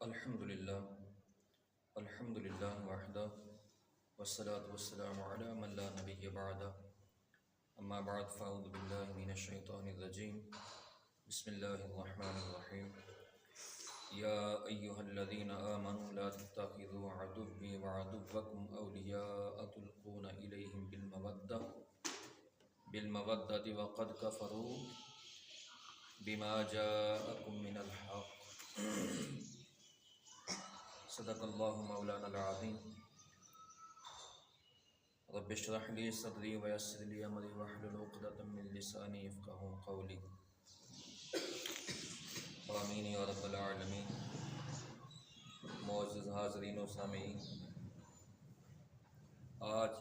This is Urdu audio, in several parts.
الحمدللہ الحمدللہ وحدہ والصلاة والسلام علی من لا نبی بعدہ اما بعد فاعوذ باللہ من الشیطان الرجیم بسم اللہ الرحمن الرحیم یا ایہا الذین آمنوا لا تتخذوا عدوی وعدوکم اولیاء تلقون الیہم بالمودۃ وقد کفروا بما جاءکم من الحق صدق اللہ مولانا العظیم رب اشرح لی صدری ویسر لی امری واحلل عقدۃ من لسانی یفقہوا قولی آمین یا رب العالمین۔ معزز حاضرین و سامعین، آج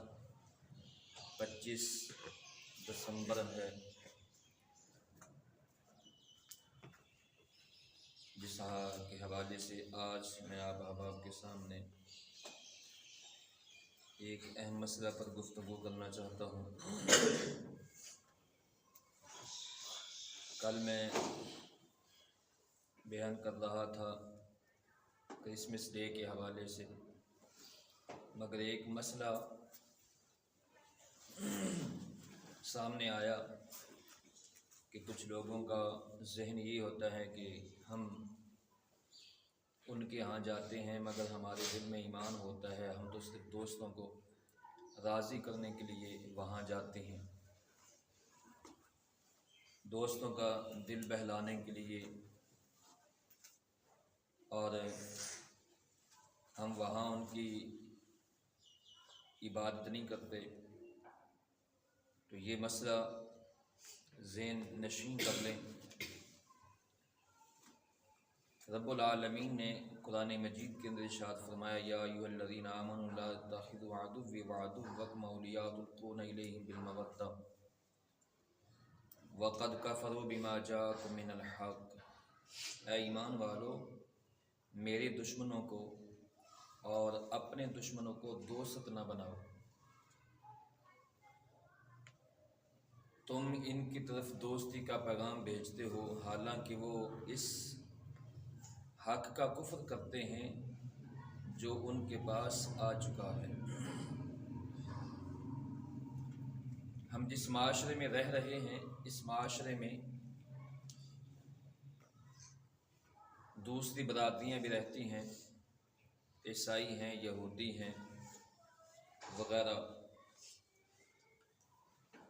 25 دسمبر ہے، جس کے حوالے سے آج میں آپ احباب کے سامنے ایک اہم مسئلہ پر گفتگو کرنا چاہتا ہوں۔ کل میں بیان کر رہا تھا کرسمس ڈے کے حوالے سے، مگر ایک مسئلہ سامنے آیا کہ کچھ لوگوں کا ذہن یہ ہوتا ہے کہ ہم ان کے ہاں جاتے ہیں مگر ہمارے دل میں ایمان ہوتا ہے، ہم تو صرف دوستوں کو راضی کرنے کے لیے وہاں جاتے ہیں، دوستوں کا دل بہلانے کے لیے، اور ہم وہاں ان کی عبادت نہیں کرتے۔ تو یہ مسئلہ ذہن نشین کر لیں۔ رب العالمین نے قرآن مجید کے اندر ارشاد فرمایا، یا ایھا الذین آمنوا لا تتخذوا عدوی وعدوکم اولیاء تلقون الیہم بالمودۃ وقد کفروا بما جاءکم من الحق۔ اے ایمان والو، میرے دشمنوں کو اور اپنے دشمنوں کو دوست نہ بناؤ، تم ان کی طرف دوستی کا پیغام بھیجتے ہو حالانکہ وہ اس حق کا کفر کرتے ہیں جو ان کے پاس آ چکا ہے۔ ہم جس معاشرے میں رہ رہے ہیں، اس معاشرے میں دوسری برادریاں بھی رہتی ہیں، عیسائی ہیں، یہودی ہیں وغیرہ۔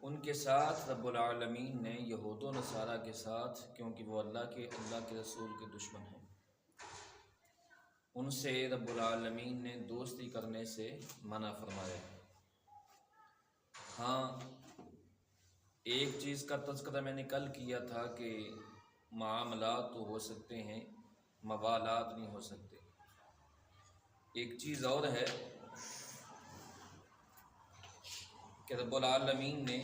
ان کے ساتھ رب العالمین نے یہود و نصارہ کے ساتھ، کیونکہ وہ اللہ کے رسول کے دشمن ہیں، ان سے رب العالمین نے دوستی کرنے سے منع فرمایا ہے۔ ہاں، ایک چیز کا تذکرہ میں نے کل کیا تھا کہ معاملات تو ہو سکتے ہیں، موالات نہیں ہو سکتے۔ ایک چیز اور ہے کہ رب العالمین نے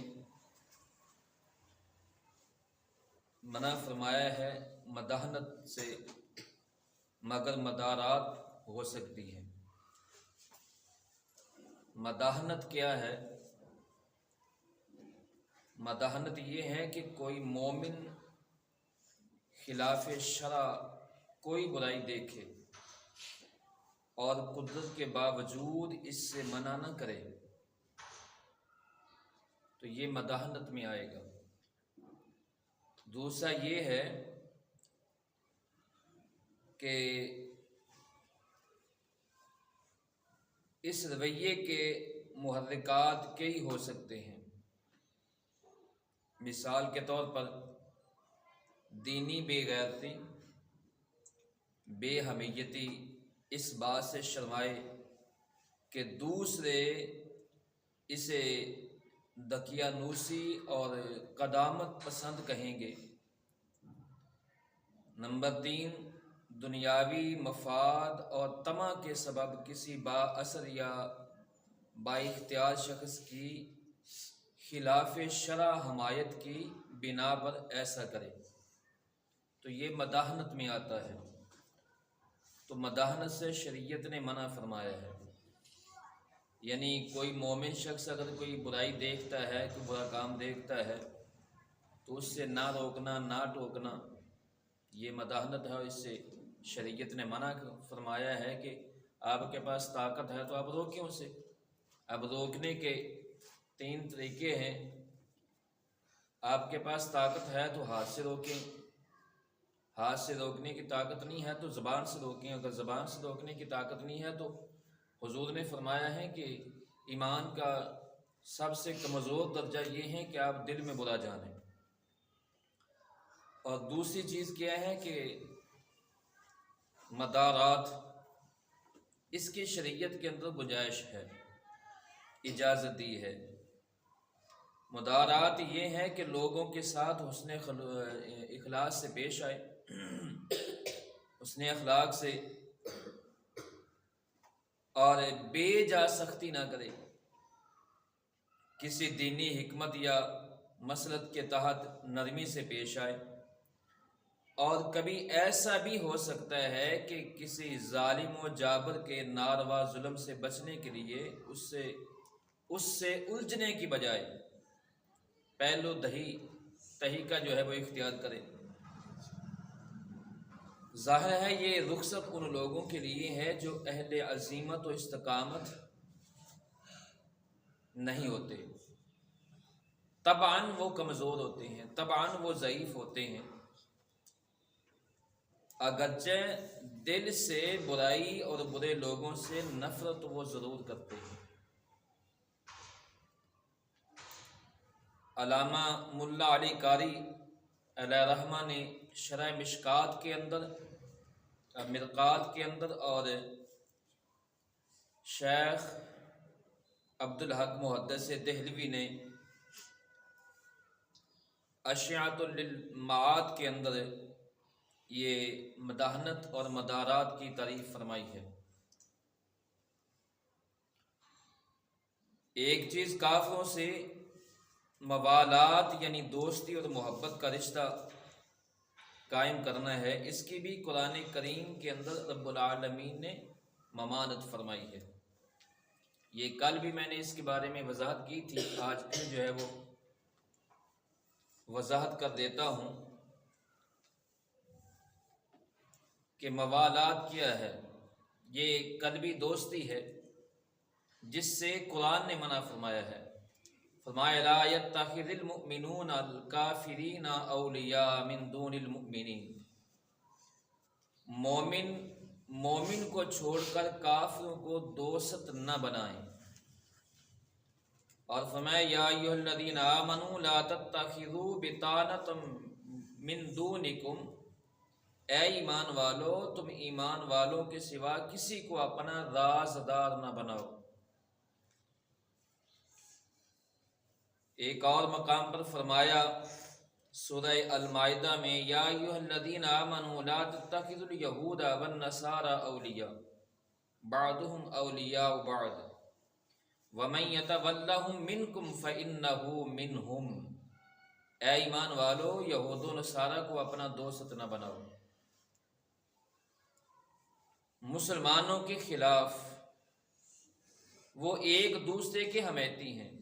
منع فرمایا ہے مداحنت سے، مگر مدارات ہو سکتی ہے۔ مداحنت کیا ہے؟ مداحنت یہ ہے کہ کوئی مومن خلاف شرع کوئی برائی دیکھے اور قدرت کے باوجود اس سے منع نہ کرے تو یہ مداحنت میں آئے گا۔ دوسرا یہ ہے کہ اس رویے کے محرکات کئی ہو سکتے ہیں۔ مثال کے طور پر دینی بے غیرتی، بے حمیتی اس بات سے شرمائے کہ دوسرے اسے دقیانوسی اور قدامت پسند کہیں گے۔ نمبر 3، دنیاوی مفاد اور طمع کے سبب کسی با اثر یا با اختیار شخص کی خلاف شرع حمایت کی بنا پر ایسا کرے تو یہ مداحنت میں آتا ہے۔ تو مداحنت سے شریعت نے منع فرمایا ہے، یعنی کوئی مومن شخص اگر کوئی برائی دیکھتا ہے، کوئی برا کام دیکھتا ہے تو اس سے نہ روکنا، نہ ٹوکنا، یہ مداحنت ہے، اس سے شریعت نے منع فرمایا ہے کہ آپ کے پاس طاقت ہے تو آپ روکیں اسے۔ اب روکنے کے 3 طریقے ہیں۔ آپ کے پاس طاقت ہے تو ہاتھ سے روکیں، ہاتھ سے روکنے کی طاقت نہیں ہے تو زبان سے روکیں، اگر زبان سے روکنے کی طاقت نہیں ہے تو حضور نے فرمایا ہے کہ ایمان کا سب سے کمزور درجہ یہ ہے کہ آپ دل میں برا جانیں۔ اور دوسری چیز کیا ہے کہ مدارات، اس کی شریعت کے اندر گنجائش ہے، اجازت دی ہے۔ مدارات یہ ہے کہ لوگوں کے ساتھ حسن اخلاص سے پیش آئے، حسن اخلاق سے، اور بے جا سختی نہ کرے، کسی دینی حکمت یا مسلط کے تحت نرمی سے پیش آئے۔ اور کبھی ایسا بھی ہو سکتا ہے کہ کسی ظالم و جابر کے ناروا ظلم سے بچنے کے لیے اس سے الجھنے کی بجائے پہلو تہی کا جو ہے وہ اختیار کرے۔ ظاہر ہے یہ رخصت ان لوگوں کے لیے ہے جو اہل عزیمت و استقامت نہیں ہوتے، طبعاً وہ کمزور ہوتے ہیں، طبعاً وہ ضعیف ہوتے ہیں، اگرچہ دل سے برائی اور برے لوگوں سے نفرت وہ ضرور کرتے ہیں۔ علامہ ملا علی قاری علیہ رحمہ نے شرح مشکات کے اندر، مرقات کے اندر، اور شیخ عبدالحق محدث دہلوی نے اشعۃ للمعاد کے اندر یہ مداحنت اور مدارات کی تعریف فرمائی ہے۔ ایک چیز کافروں سے موالات یعنی دوستی اور محبت کا رشتہ قائم کرنا ہے، اس کی بھی قرآن کریم کے اندر رب العالمین نے ممانعت فرمائی ہے۔ یہ کل بھی میں نے اس کے بارے میں وضاحت کی تھی، آج پھر جو ہے وہ وضاحت کر دیتا ہوں کہ موالات کیا ہے۔ یہ قلبی دوستی ہے جس سے قرآن نے منع فرمایا ہے۔ فرمایا لا يتخذ المؤمنون الکافرین اولیاء من دون المؤمنین، مومن کو چھوڑ کر کافروں کو دوست نہ بنائیں۔ اور فرمایا یا ایھا الذین آمنوا لا تتخذوا بطانۃ من دونکم، اے ایمان والو تم ایمان والوں کے سوا کسی کو اپنا رازدار نہ بناؤ۔ ایک اور مقام پر فرمایا سورہ المائدہ میں یا ایھا الذین آمنوا لا تتخذوا الیہود والنصارى اولیاء بعضهم اولیاء بعض ومن یتولہم منکم فانہ منہم، اے ایمان والو یہود و نصارہ کو اپنا دوست نہ بناؤ، مسلمانوں کے خلاف وہ ایک دوسرے کے حمیتی ہیں،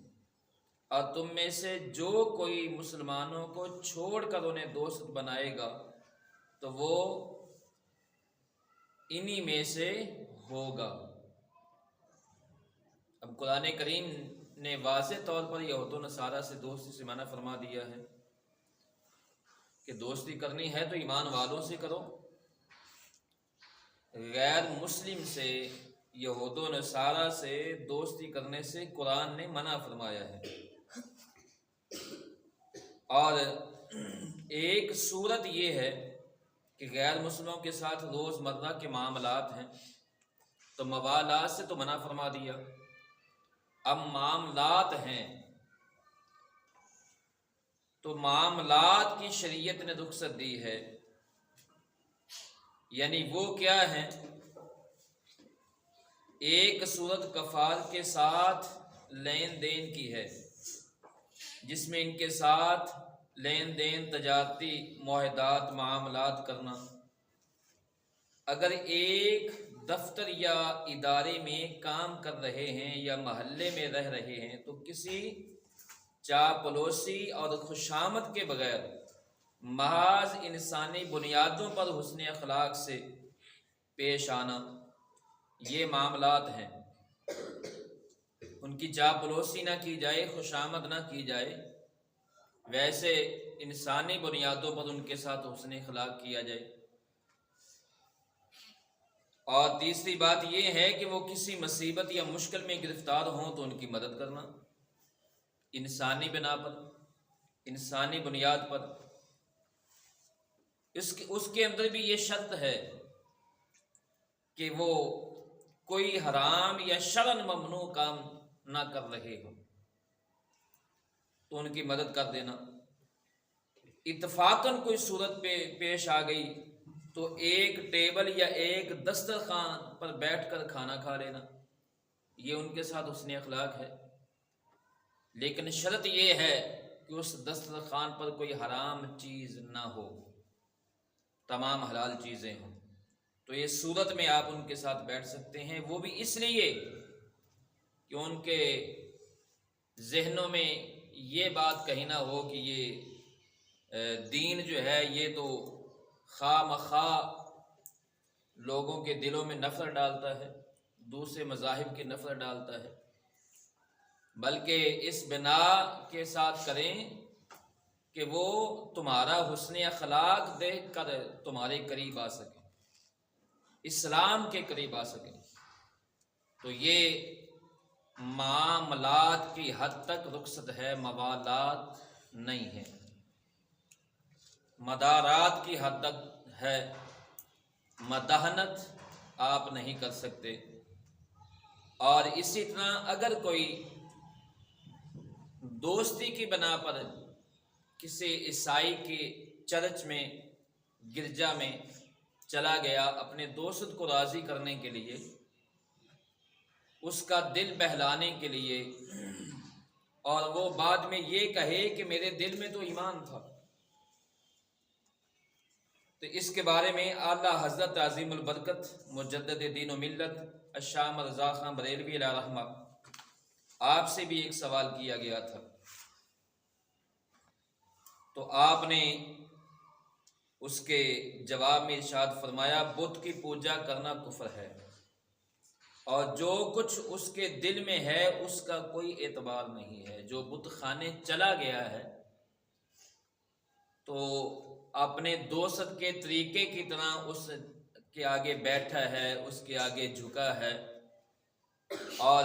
اور تم میں سے جو کوئی مسلمانوں کو چھوڑ کر انہیں دوست بنائے گا تو وہ انہی میں سے ہوگا۔ اب قرآن کریم نے واضح طور پر یہود و نصارہ سے دوستی سے منع فرما دیا ہے کہ دوستی کرنی ہے تو ایمان والوں سے کرو، غیر مسلم سے، یہود و نصارہ سے دوستی کرنے سے قرآن نے منع فرمایا ہے۔ اور ایک صورت یہ ہے کہ غیر مسلموں کے ساتھ روز مرہ کے معاملات ہیں تو موالات سے تو منع فرما دیا، اب معاملات ہیں تو معاملات کی شریعت نے رخصت دی ہے، یعنی وہ کیا ہیں؟ ایک صورت کفار کے ساتھ لین دین کی ہے جس میں ان کے ساتھ لین دین، تجارتی معاہدات، معاملات کرنا۔ اگر ایک دفتر یا ادارے میں کام کر رہے ہیں یا محلے میں رہ رہے ہیں تو کسی چاپلوسی اور خوشامد کے بغیر محض انسانی بنیادوں پر حسن اخلاق سے پیش آنا، یہ معاملات ہیں، ان کی چاپلوسی نہ کی جائے، خوشامد نہ کی جائے، ویسے انسانی بنیادوں پر ان کے ساتھ حسن اخلاق کیا جائے۔ اور تیسری بات یہ ہے کہ وہ کسی مصیبت یا مشکل میں گرفتار ہوں تو ان کی مدد کرنا، انسانی بنا پر، انسانی بنیاد پر۔ اس کے اندر بھی یہ شرط ہے کہ وہ کوئی حرام یا شرعاً ممنوع کام نہ کر رہے ہوں تو ان کی مدد کر دینا۔ اتفاقاً کوئی صورت پہ پیش آ گئی تو ایک ٹیبل یا ایک دسترخوان پر بیٹھ کر کھانا کھا لینا، یہ ان کے ساتھ حسن اخلاق ہے۔ لیکن شرط یہ ہے کہ اس دسترخوان پر کوئی حرام چیز نہ ہو، تمام حلال چیزیں ہوں، تو یہ صورت میں آپ ان کے ساتھ بیٹھ سکتے ہیں۔ وہ بھی اس لیے کہ ان کے ذہنوں میں یہ بات کہیں نہ ہو کہ یہ دین جو ہے یہ تو خواہ مخواہ لوگوں کے دلوں میں نفرت ڈالتا ہے، دوسرے مذاہب کی نفرت ڈالتا ہے، بلکہ اس بنا کے ساتھ کریں کہ وہ تمہارا حسن اخلاق دیکھ کر تمہارے قریب آ سکیں، اسلام کے قریب آ سکیں۔ تو یہ معاملات کی حد تک رخصت ہے، موالات نہیں ہے، مدارات کی حد تک ہے، مداحنت آپ نہیں کر سکتے۔ اور اسی طرح اگر کوئی دوستی کی بنا پر کسی عیسائی کے چرچ میں، گرجا میں چلا گیا اپنے دوست کو راضی کرنے کے لیے، اس کا دل بہلانے کے لیے، اور وہ بعد میں یہ کہے کہ میرے دل میں تو ایمان تھا، تو اس کے بارے میں اعلیٰ حضرت عظیم البرکت مجدد دین و ملت الشام رضا خان بریلوی علیہ رحمہ آپ سے بھی ایک سوال کیا گیا تھا، تو آپ نے اس کے جواب میں ارشاد فرمایا بت کی پوجا کرنا کفر ہے، اور جو کچھ اس کے دل میں ہے اس کا کوئی اعتبار نہیں ہے۔ جو بت خانے چلا گیا ہے تو اپنے دوست کے طریقے کی طرح اس کے آگے بیٹھا ہے، اس کے آگے جھکا ہے، اور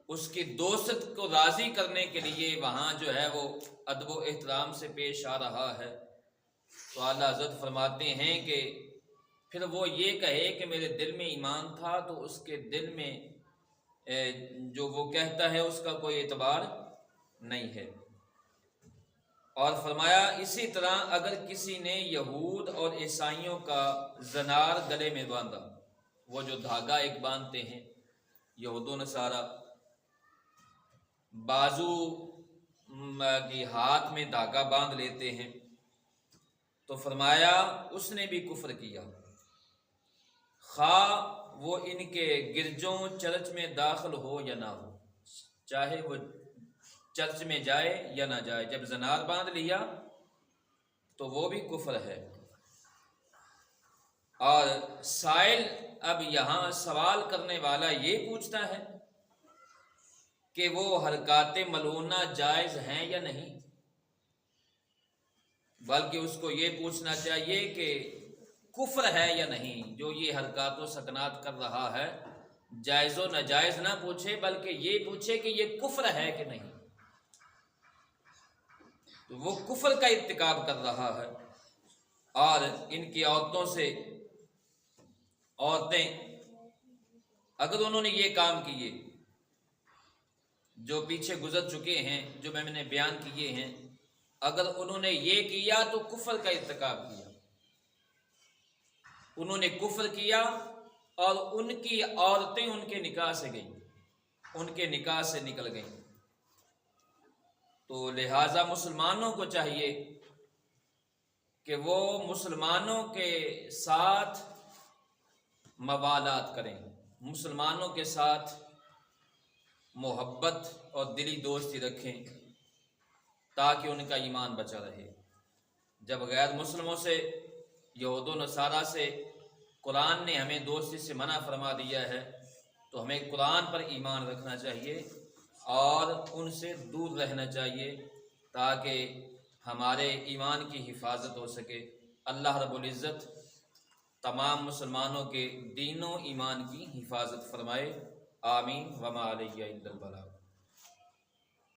اس کی دوست کو راضی کرنے کے لیے وہاں جو ہے وہ ادب و احترام سے پیش آ رہا ہے، تو اعلیٰ حضرت فرماتے ہیں کہ پھر وہ یہ کہے کہ میرے دل میں ایمان تھا، تو اس کے دل میں جو وہ کہتا ہے اس کا کوئی اعتبار نہیں ہے۔ اور فرمایا اسی طرح اگر کسی نے یہود اور عیسائیوں کا زنار گلے میں باندھا، وہ جو دھاگا ایک باندھتے ہیں یہود و نصارہ، بازو کی ہاتھ میں دھاگا باندھ لیتے ہیں، تو فرمایا اس نے بھی کفر کیا، خواہ وہ ان کے گرجوں چرچ میں داخل ہو یا نہ ہو، چاہے وہ چرچ میں جائے یا نہ جائے، جب زنار باندھ لیا تو وہ بھی کفر ہے۔ اور سائل اب یہاں سوال کرنے والا یہ پوچھتا ہے کہ وہ حرکات ملونہ جائز ہیں یا نہیں، بلکہ اس کو یہ پوچھنا چاہیے کہ کفر ہے یا نہیں، جو یہ حرکات و سکنات کر رہا ہے، جائز و ناجائز نہ پوچھے بلکہ یہ پوچھے کہ یہ کفر ہے کہ نہیں، تو وہ کفر کا ارتکاب کر رہا ہے۔ اور ان کی عورتوں سے، عورتیں اگر انہوں نے یہ کام کیے جو پیچھے گزر چکے ہیں، جو میں نے بیان کیے ہیں، اگر انہوں نے یہ کیا تو کفر کا ارتکاب کیا، انہوں نے کفر کیا، اور ان کی عورتیں ان کے نکاح سے گئیں، ان کے نکاح سے نکل گئیں، تو لہٰذا مسلمانوں کو چاہیے کہ وہ مسلمانوں کے ساتھ موالات کریں، مسلمانوں کے ساتھ محبت اور دلی دوستی رکھیں تاکہ ان کا ایمان بچا رہے۔ جب غیر مسلموں سے، یہود و نصارہ سے قرآن نے ہمیں دوستی سے منع فرما دیا ہے تو ہمیں قرآن پر ایمان رکھنا چاہیے اور ان سے دور رہنا چاہیے تاکہ ہمارے ایمان کی حفاظت ہو سکے۔ اللہ رب العزت تمام مسلمانوں کے دین و ایمان کی حفاظت فرمائے، آمین۔ وما علیہ الا البلاغ۔